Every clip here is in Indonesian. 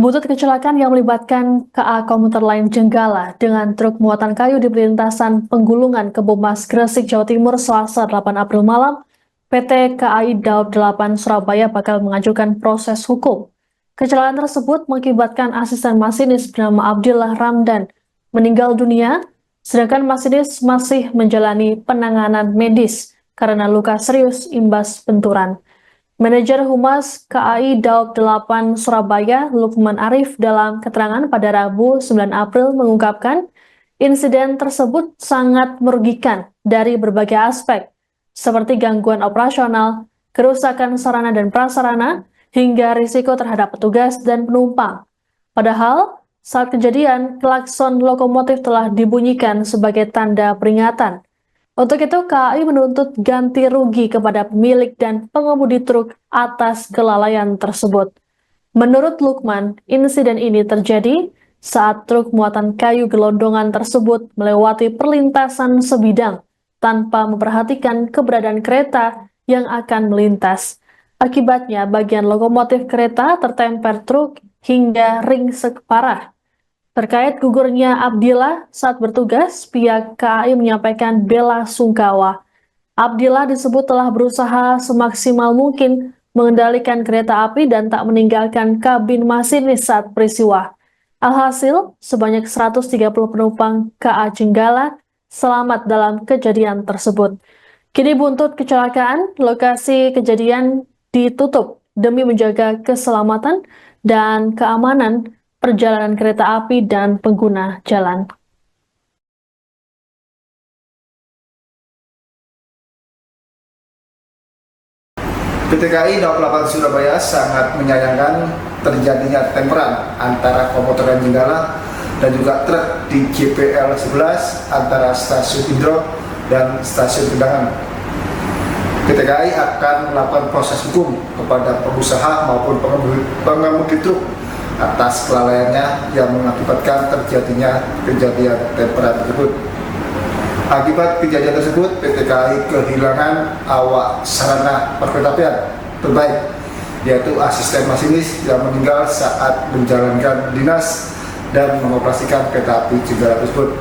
Butut kecelakaan yang melibatkan KA komuter lain Jenggala dengan truk muatan kayu di perlintasan Penggulungan Kebomas Gresik, Jawa Timur, Selasa 8 April malam, PT KAI Daob 8 Surabaya bakal mengajukan proses hukum. Kecelakaan tersebut mengakibatkan asisten masinis bernama Abdillah Ramdan meninggal dunia, sedangkan masinis masih menjalani penanganan medis karena luka serius imbas benturan. Manajer Humas KAI Daob 8 Surabaya, Lukman Arif, dalam keterangan pada Rabu 9 April mengungkapkan insiden tersebut sangat merugikan dari berbagai aspek, seperti gangguan operasional, kerusakan sarana dan prasarana, hingga risiko terhadap petugas dan penumpang. Padahal, saat kejadian, klakson lokomotif telah dibunyikan sebagai tanda peringatan. Untuk itu, KAI menuntut ganti rugi kepada pemilik dan pengemudi truk atas kelalaian tersebut. Menurut Lukman, insiden ini terjadi saat truk muatan kayu gelondongan tersebut melewati perlintasan sebidang tanpa memperhatikan keberadaan kereta yang akan melintas. Akibatnya, bagian lokomotif kereta tertemper truk hingga ringsek parah. Terkait gugurnya Abdillah saat bertugas, pihak KAI menyampaikan bela sungkawa. Abdillah disebut telah berusaha semaksimal mungkin mengendalikan kereta api dan tak meninggalkan kabin masinis saat peristiwa. Alhasil, sebanyak 130 penumpang KA Jenggala selamat dalam kejadian tersebut. Kini buntut kecelakaan, lokasi kejadian ditutup demi menjaga keselamatan dan keamanan perjalanan kereta api dan pengguna jalan. PT KAI Daob 8 Surabaya sangat menyayangkan terjadinya temperan antara komuter dan Jenggala dan juga truk di JPL 11 antara stasiun Indro dan stasiun Tendangan. PT KAI akan melakukan proses hukum kepada pengusaha maupun pengemudi truk atas kelalaiannya yang mengakibatkan terjadinya kejadian temperan tersebut. Akibat kejadian tersebut, PT KAI kehilangan awak sarana perkeretaapian terbaik, yaitu asisten masinis yang meninggal saat menjalankan dinas dan mengoperasikan kereta api Jenggala tersebut.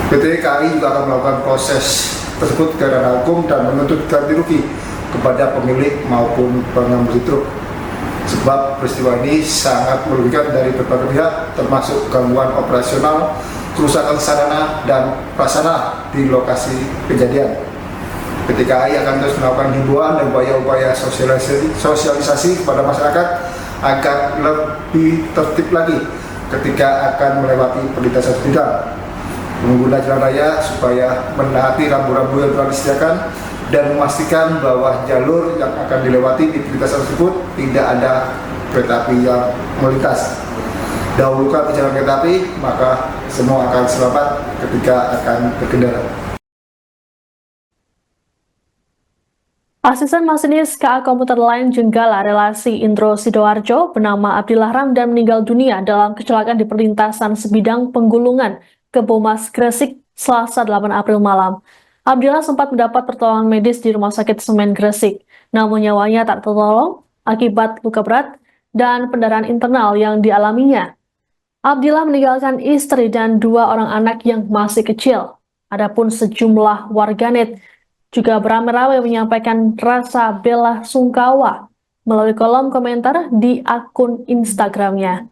PT KAI juga akan melakukan proses tersebut ke ranah hukum dan menuntut ganti rugi kepada pemilik maupun pengemudi truk. Sebab peristiwa ini sangat merugikan dari berbagai pihak, termasuk gangguan operasional, kerusakan sarana dan prasarana di lokasi kejadian. PT KAI akan terus melakukan himbauan dan upaya-upaya sosialisasi kepada masyarakat agar lebih tertib lagi ketika akan melewati perlintasan sebidang, pengguna jalan raya supaya menaati rambu-rambu yang telah disediakan dan memastikan bahwa jalur yang akan dilewati di perlintasan tersebut tidak ada kereta api yang melintas. Dahulukan perjalanan kereta api, maka semua akan selamat ketika akan berkendara. Asisten masinis KA komuter lain Jenggala relasi Indro Sidoarjo bernama Abdillah Ramdan meninggal dunia dalam kecelakaan di perlintasan sebidang Penggulungan Kebomas Gresik Selasa 8 April malam. Abdillah sempat mendapat pertolongan medis di Rumah Sakit Semen Gresik, namun nyawanya tak tertolong akibat luka berat dan pendarahan internal yang dialaminya. Abdillah meninggalkan istri dan 2 orang anak yang masih kecil. Adapun sejumlah warganet juga beramai-ramai menyampaikan rasa bela sungkawa melalui kolom komentar di akun Instagramnya.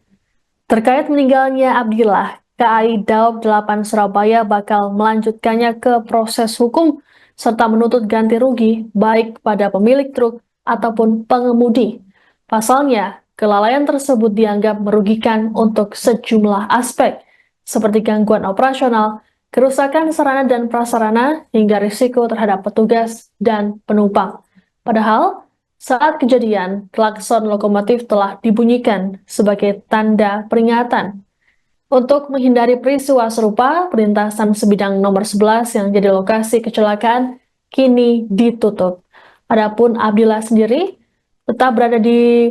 Terkait meninggalnya Abdillah, KAI Daob 8 Surabaya bakal melanjutkannya ke proses hukum serta menuntut ganti rugi baik pada pemilik truk ataupun pengemudi. Pasalnya, kelalaian tersebut dianggap merugikan untuk sejumlah aspek, seperti gangguan operasional, kerusakan sarana dan prasarana, hingga risiko terhadap petugas dan penumpang. Padahal, saat kejadian, klakson lokomotif telah dibunyikan sebagai tanda peringatan. Untuk menghindari peristiwa serupa, perlintasan sebidang nomor 11 yang jadi lokasi kecelakaan kini ditutup. Adapun Abdillah sendiri tetap berada di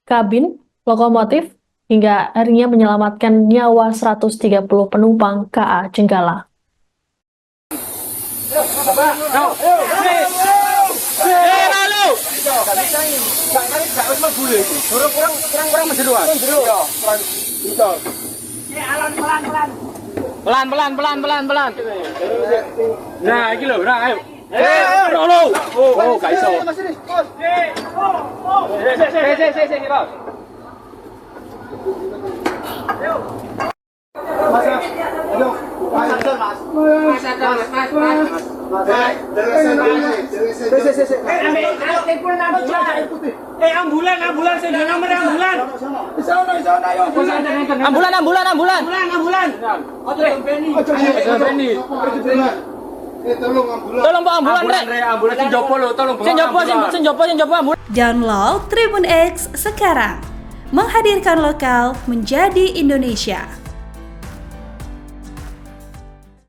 kabin lokomotif hingga akhirnya menyelamatkan nyawa 130 penumpang KA Jenggala. Pelan. Nah, iki lho, nah ayo. Tolong. Oh, gak iso. Sik, Bos. Ambulan sing nomor ambulan. Ambulan. Tolong Pak ambulan rek. Ambulan sing jopo lho, tolong. Sing jopo ambulan. Download Tribun X sekarang. Menghadirkan lokal menjadi Indonesia.